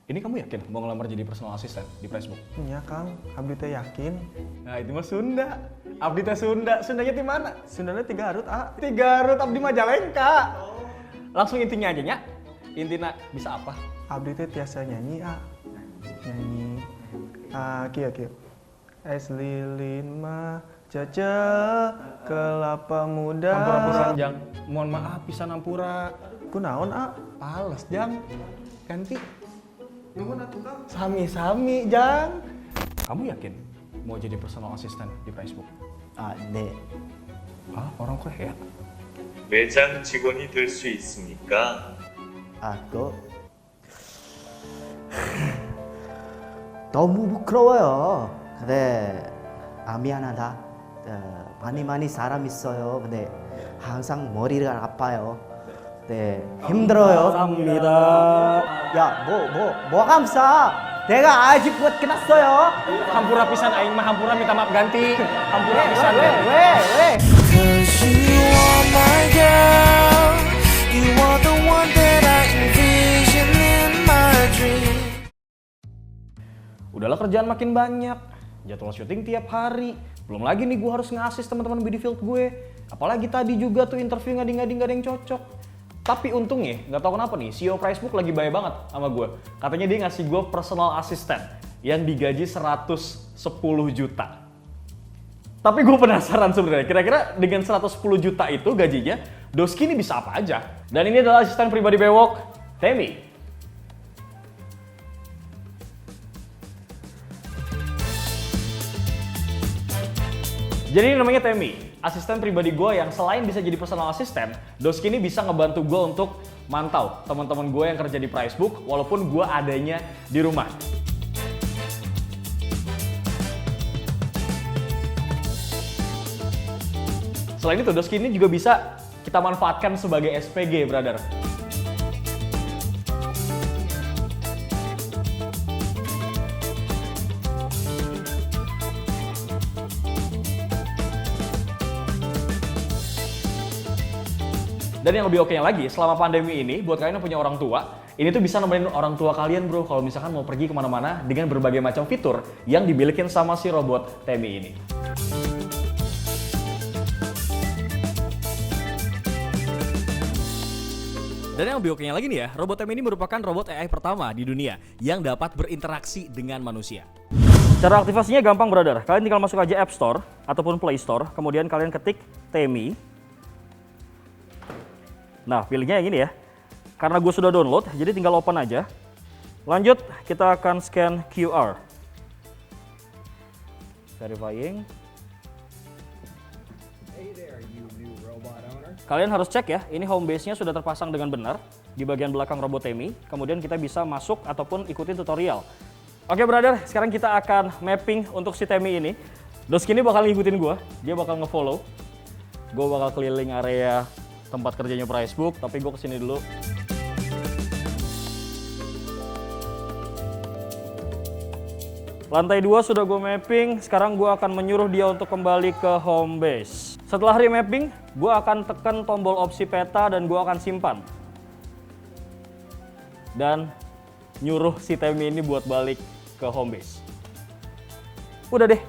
Ini kamu yakin mau ngelamar jadi personal assistant di Facebook? Iya Kang, abdi teh yakin. Nah itu mah Sunda. Abdi teh Sunda. Sundanya di mana? Sundana 3 Garut, A. 3 Garut, abdi Majalengka. Langsung intinya aja nya. Intinya bisa apa? Abdi teh tiasa nyanyi, A. Nyanyi. Kieu. Es lilin mah jaja kelapa muda. Hampura pisan Jang. Mohon maaf pisan hampura. Kunaon, A? Pales Jang. Ganti. Nuhun atuh Kang. Sami-sami Jang. Kamu yakin mau jadi personal assistant di Facebook? 네. Ah, orang Korea. 매장 직원이 될 수 있습니까? 그거 너무 부끄러워요. 근데 미안하다. 많이 사람 있어요. 근데 항상 머리가 아파요. 네, 힘들어요. 감사합니다. 야, 뭐 감사? 내가 아직 못 끝났어요. Hampura pisan aing mah hampura minta maaf ganti. Hampura pisan. 왜? Cause you are my girl. You are the one that I envision in my dream. Udahlah kerjaan makin banyak. Jadwal syuting tiap hari. Belum lagi nih gue harus nge-assist teman-teman BD Field gue. Apalagi tadi juga tuh interview ngadi-ngadi gak ada yang cocok. Tapi untungnya, nggak tahu kenapa nih, CEO Facebook lagi baik banget sama gue. Katanya dia ngasih gue personal assistant yang digaji 110 juta. Tapi gue penasaran sebenarnya, kira-kira dengan 110 juta itu gajinya, Doski ini bisa apa aja? Dan ini adalah asisten pribadi Bewok, Temi. Jadi ini namanya Temi, asisten pribadi gue yang selain bisa jadi personal assistant, Doski ini bisa ngebantu gue untuk mantau teman-teman gue yang kerja di Pricebook walaupun gue adanya di rumah. Selain itu, Doski ini juga bisa kita manfaatkan sebagai SPG, brother. Dan yang lebih oke lagi, selama pandemi ini, buat kalian yang punya orang tua, ini tuh bisa nemenin orang tua kalian bro, kalau misalkan mau pergi kemana-mana dengan berbagai macam fitur yang dimilikin sama si robot Temi ini. Dan yang lebih oke lagi nih ya, robot Temi ini merupakan robot AI pertama di dunia yang dapat berinteraksi dengan manusia. Cara aktivasinya gampang brother, kalian tinggal masuk aja App Store ataupun Play Store, kemudian kalian ketik Temi. Nah, pilihnya yang ini ya. Karena gue sudah download, jadi tinggal open aja. Lanjut, kita akan scan QR. Verifying. Kalian harus cek ya, ini home base-nya sudah terpasang dengan benar di bagian belakang robot Temi. Kemudian kita bisa masuk ataupun ikutin tutorial. Oke brother, sekarang kita akan mapping untuk si Temi ini. Doski ini bakal ngikutin gue, dia bakal nge-follow. Gue bakal keliling area tempat kerjanya Pricebook, tapi gue kesini dulu. Lantai 2 sudah gue mapping, sekarang gue akan menyuruh dia untuk kembali ke home base. Setelah remapping, gue akan tekan tombol opsi peta dan gue akan simpan. Dan nyuruh si Temi ini buat balik ke home base. Udah deh,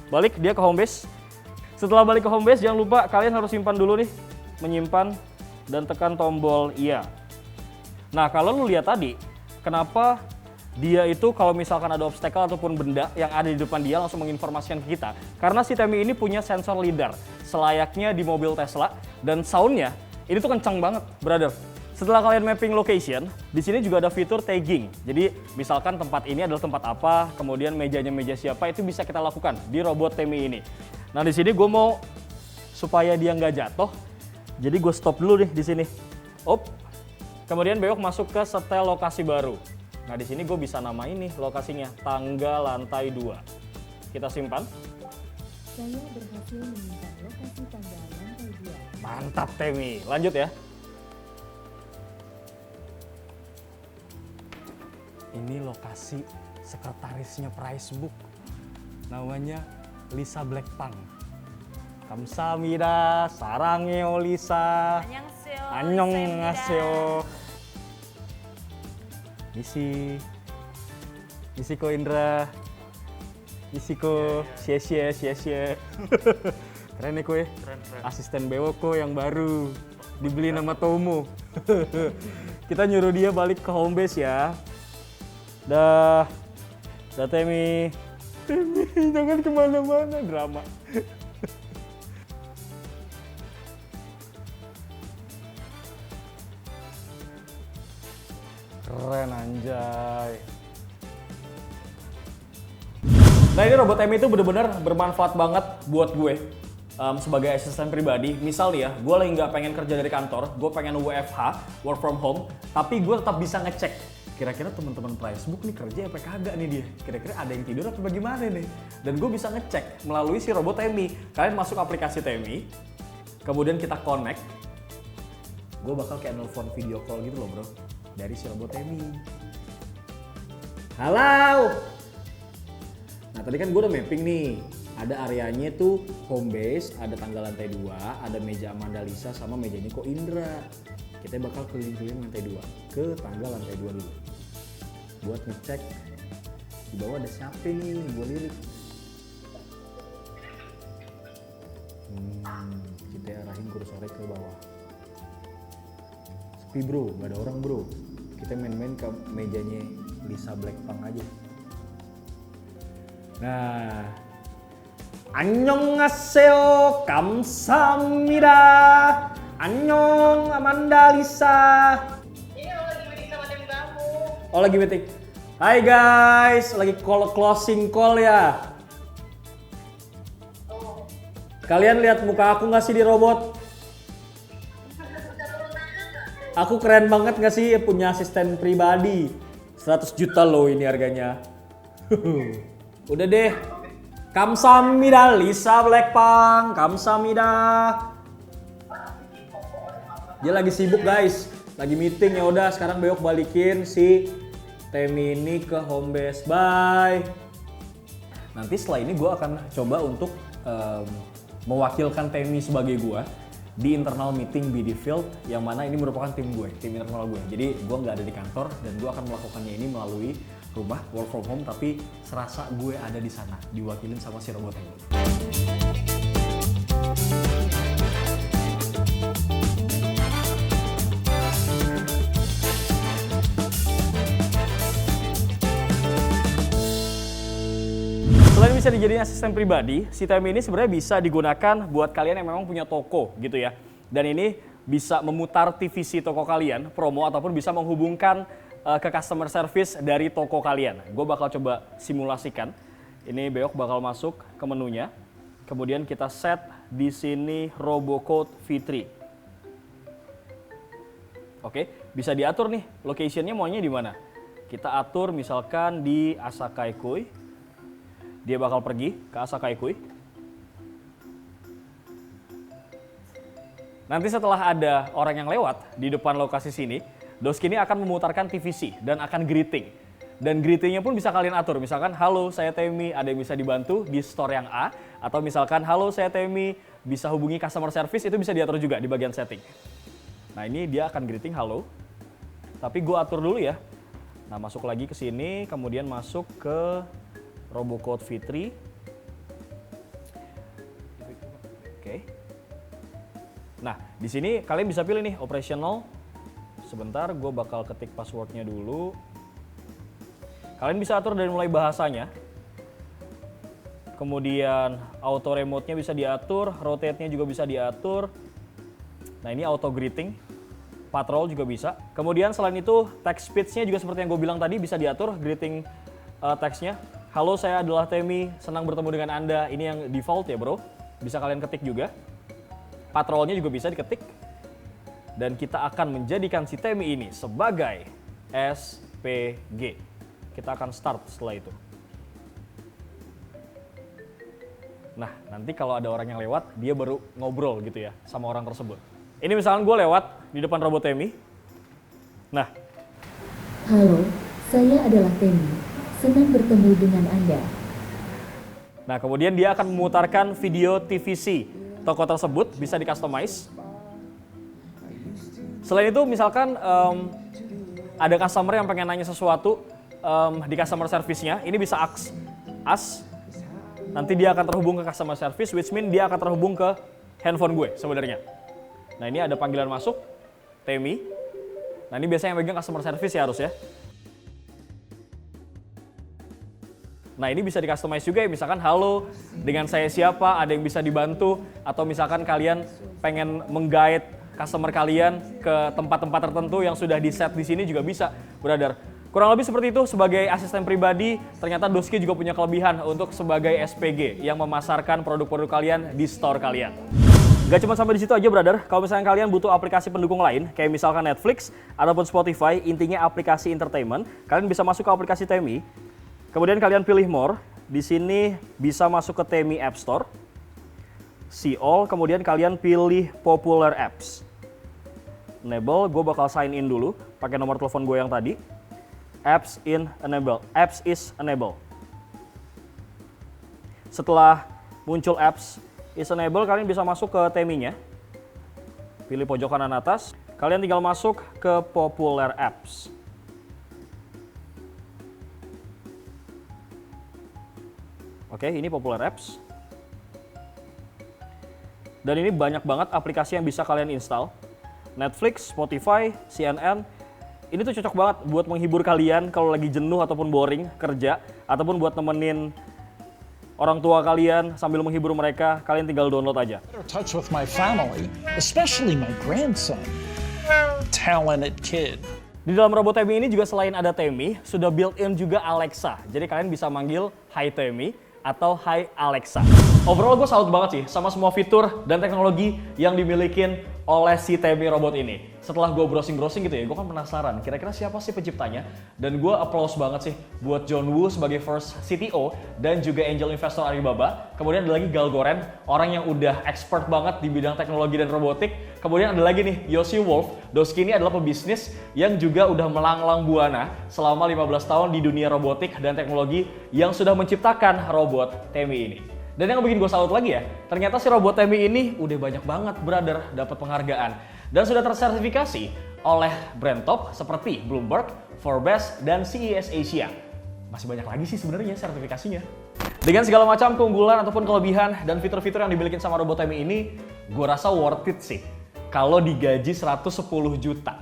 balik dia ke home base. Setelah balik ke home base, jangan lupa kalian harus simpan dulu nih. Menyimpan dan tekan tombol iya. Nah kalau lu lihat tadi, kenapa dia itu kalau misalkan ada obstacle ataupun benda yang ada di depan dia langsung menginformasikan ke kita. Karena si Temi ini punya sensor lidar, selayaknya di mobil Tesla, dan soundnya ini tuh kencang banget, brother. Setelah kalian mapping location, di sini juga ada fitur tagging. Jadi misalkan tempat ini adalah tempat apa, kemudian mejanya meja siapa, itu bisa kita lakukan di robot Temi ini. Nah di sini gue mau supaya dia nggak jatuh. Jadi gue stop dulu nih di sini. Kemudian Bewok masuk ke setel lokasi baru. Nah di sini gue bisa namain nih lokasinya tangga lantai 2. Kita simpan. Saya berhasil menemukan lokasi tangga lantai 2. Mantap Temi. Lanjut ya. Ini lokasi sekretarisnya Pricebook. Namanya Lisa Blackpink. Kamsahamnida, sarangeo Lisa. 안녕하세요. Annyeonghaseyo. Misi. Isiko Indra. Isiko, xie. Keren nih kue. Asisten bewok yang baru. Dibeli nama Tomo. Kita nyuruh dia balik ke home base ya. Dah Temi. Jangan kemana-mana, drama. Keren anjay. Nah ini robot Temi itu bener-bener bermanfaat banget buat gue sebagai asisten pribadi. Misal nih ya, gue lagi nggak pengen kerja dari kantor, gue pengen WFH, work from home, tapi gue tetap bisa ngecek kira-kira teman-teman Facebook nih kerja apa kagak nih dia. Kira-kira ada yang tidur apa bagaimana nih. Dan gue bisa ngecek melalui si robot Temi. Kalian masuk aplikasi Temi, kemudian kita connect. Gue bakal kayak nelfon video call gitu loh bro, dari si robot Temi. Halo! Nah tadi kan gue udah mapping nih. Ada areanya tuh home base, ada tangga lantai 2, ada meja Amanda Lisa sama meja Niko Indra. Kita bakal keliling-keliling lantai 2 ke tangga lantai 2 dulu. Buat ngecek di bawah ada siapa nih, gue lirik. Kita arahin kursornya ke bawah. Sepi bro, gak ada orang bro. Kita main-main ke mejanya Lisa Blackpink aja. Nah, annyeonghaseyo, kamsahamnida. Annyeong, Amanda Lisa. Ini lo lagi meeting sama tim kamu. Oh lagi meeting. Hai guys, lagi closing call ya. Oh. Kalian lihat muka aku nggak sih di robot? Aku keren banget nggak sih punya asisten pribadi? 100 juta loh ini harganya. Udah deh. Kamsahamnida Lisa Blackpink. Kamsahamnida. Dia lagi sibuk guys, lagi meeting. Ya udah sekarang Beok balikin si Temi ini ke home base. Bye. Nanti setelah ini gue akan coba untuk mewakilkan Temi sebagai gue di internal meeting BD Field, yang mana ini merupakan tim gue, tim internal gue. Jadi gue nggak ada di kantor dan gue akan melakukannya ini melalui rumah work from home, tapi serasa gue ada di sana, diwakilin sama si robot ini. Selain bisa dijadiin asisten pribadi, si Temi ini sebenarnya bisa digunakan buat kalian yang memang punya toko gitu ya. Dan ini bisa memutar TVC toko kalian, promo, ataupun bisa menghubungkan ke customer service dari toko kalian. Gue bakal coba simulasikan. Ini Beok bakal masuk ke menunya. Kemudian kita set di sini Robocode V3. Oke, bisa diatur nih locationnya maunya di mana. Kita atur misalkan di Asakaikoi. Dia bakal pergi ke Asakaikoi. Nanti setelah ada orang yang lewat di depan lokasi sini, Doski ini akan memutarkan TVC dan akan greeting. Dan greetingnya pun bisa kalian atur. Misalkan, halo saya Temi, ada yang bisa dibantu di store yang A. Atau misalkan, halo saya Temi, bisa hubungi customer service, itu bisa diatur juga di bagian setting. Nah ini dia akan greeting, halo. Tapi gue atur dulu ya. Nah masuk lagi ke sini, kemudian masuk ke Robocode V3. Oke. Nah, di sini kalian bisa pilih nih operational. Sebentar, gue bakal ketik passwordnya dulu. Kalian bisa atur dari mulai bahasanya. Kemudian auto remote-nya bisa diatur, rotate-nya juga bisa diatur. Nah, ini auto greeting. Patrol juga bisa. Kemudian selain itu, text speech-nya juga seperti yang gue bilang tadi bisa diatur greeting text-nya. Halo, saya adalah Temi, senang bertemu dengan Anda. Ini yang default ya bro, bisa kalian ketik juga. Patrolnya juga bisa diketik. Dan kita akan menjadikan si Temi ini sebagai SPG. Kita akan start setelah itu. Nah, nanti kalau ada orang yang lewat, dia baru ngobrol gitu ya sama orang tersebut. Ini misalnya gue lewat di depan robot Temi. Nah. Halo, saya adalah Temi. Senang bertemu dengan Anda. Nah, kemudian dia akan memutarkan video TVC toko tersebut, bisa di-customize. Selain itu, misalkan ada customer yang pengen nanya sesuatu di customer service-nya. Ini bisa as. Nanti dia akan terhubung ke customer service, which mean dia akan terhubung ke handphone gue sebenarnya. Nah ini ada panggilan masuk, Temi. Nah ini biasanya yang megang customer service ya harus ya. Nah ini bisa di-customize juga ya, misalkan halo, dengan saya siapa, ada yang bisa dibantu, atau misalkan kalian pengen meng-guide customer kalian ke tempat-tempat tertentu yang sudah di-set di sini juga bisa, brother. Kurang lebih seperti itu, sebagai asisten pribadi, ternyata Doski juga punya kelebihan untuk sebagai SPG yang memasarkan produk-produk kalian di store kalian. Gak cuma sampai di situ aja, brother. Kalau misalnya kalian butuh aplikasi pendukung lain, kayak misalkan Netflix ataupun Spotify, intinya aplikasi entertainment, kalian bisa masuk ke aplikasi Temi. Kemudian kalian pilih more, di sini bisa masuk ke Temi App Store, see all, kemudian kalian pilih popular apps. Enable, gue bakal sign in dulu, pakai nomor telepon gue yang tadi. Apps is enable. Setelah muncul apps is enable, kalian bisa masuk ke Temi-nya. Pilih pojok kanan atas, kalian tinggal masuk ke popular apps. Oke, ini popular apps. Dan ini banyak banget aplikasi yang bisa kalian install. Netflix, Spotify, CNN. Ini tuh cocok banget buat menghibur kalian kalau lagi jenuh ataupun boring kerja. Ataupun buat nemenin orang tua kalian sambil menghibur mereka, kalian tinggal download aja. Touch with my family, especially my grandson. Talented kid. Di dalam robot Temi ini juga selain ada Temi, sudah built-in juga Alexa. Jadi kalian bisa manggil Hi Temi atau Hi Alexa. Overall gue salut banget sih sama semua fitur dan teknologi yang dimiliki oleh si Temi robot ini. Setelah gue browsing-browsing gitu ya, gue kan penasaran kira-kira siapa sih penciptanya. Dan gue applause banget sih buat John Woo sebagai first CTO dan juga angel investor Alibaba. Kemudian ada lagi Gal Goren, orang yang udah expert banget di bidang teknologi dan robotik. Kemudian ada lagi nih Yoshi Wolf. Doski ini adalah pebisnis yang juga udah melanglang buana selama 15 tahun di dunia robotik dan teknologi yang sudah menciptakan robot Temi ini. Dan yang bikin gue salut lagi ya, ternyata si robot Temi ini udah banyak banget, brother, dapat penghargaan. Dan sudah tersertifikasi oleh brand top seperti Bloomberg, Forbes, dan CES Asia. Masih banyak lagi sih sebenarnya sertifikasinya. Dengan segala macam keunggulan ataupun kelebihan dan fitur-fitur yang dimiliki sama robot Temi ini, gue rasa worth it sih kalau digaji 110 juta.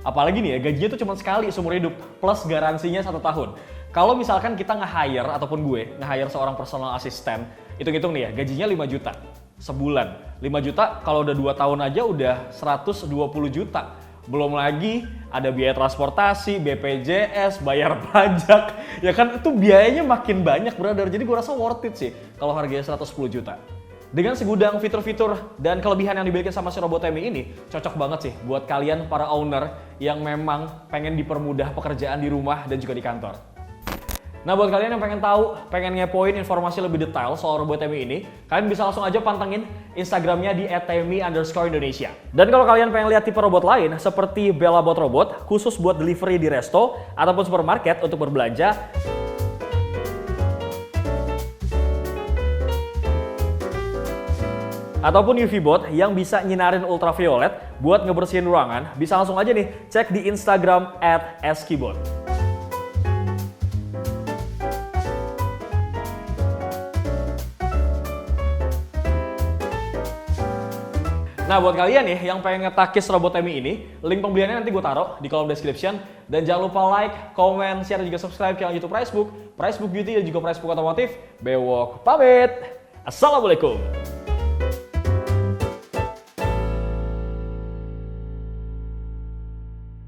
Apalagi nih ya, gajinya tuh cuma sekali seumur hidup, plus garansinya 1 tahun. Kalau misalkan kita nge-hire, ataupun gue nge-hire seorang personal assistant, hitung-hitung nih ya, gajinya 5 juta sebulan. 5 juta kalau udah 2 tahun aja udah 120 juta. Belum lagi ada biaya transportasi, BPJS, bayar pajak. Ya kan itu biayanya makin banyak, brother. Jadi gue rasa worth it sih kalau harganya 110 juta. Dengan segudang fitur-fitur dan kelebihan yang dimiliki sama si robot Temi ini, cocok banget sih buat kalian para owner yang memang pengen dipermudah pekerjaan di rumah dan juga di kantor. Nah buat kalian yang pengen tahu, pengen ngepoin informasi lebih detail soal robot Temi ini, kalian bisa langsung aja pantengin Instagramnya di @temi_Indonesia. Dan kalau kalian pengen lihat tipe robot lain seperti Bellabot Robot, khusus buat delivery di resto ataupun supermarket untuk berbelanja, ataupun UV Bot yang bisa nyinarin ultraviolet buat ngebersihin ruangan, bisa langsung aja nih cek di Instagram @eskibot. Nah buat kalian nih yang pengen ngetakis robot Temi ini, link pembeliannya nanti gue taruh di kolom description. Dan jangan lupa like, comment, share, dan juga subscribe channel YouTube Pricebook, Pricebook Beauty, dan juga Pricebook Otomotif. Bewok pamit. Assalamualaikum.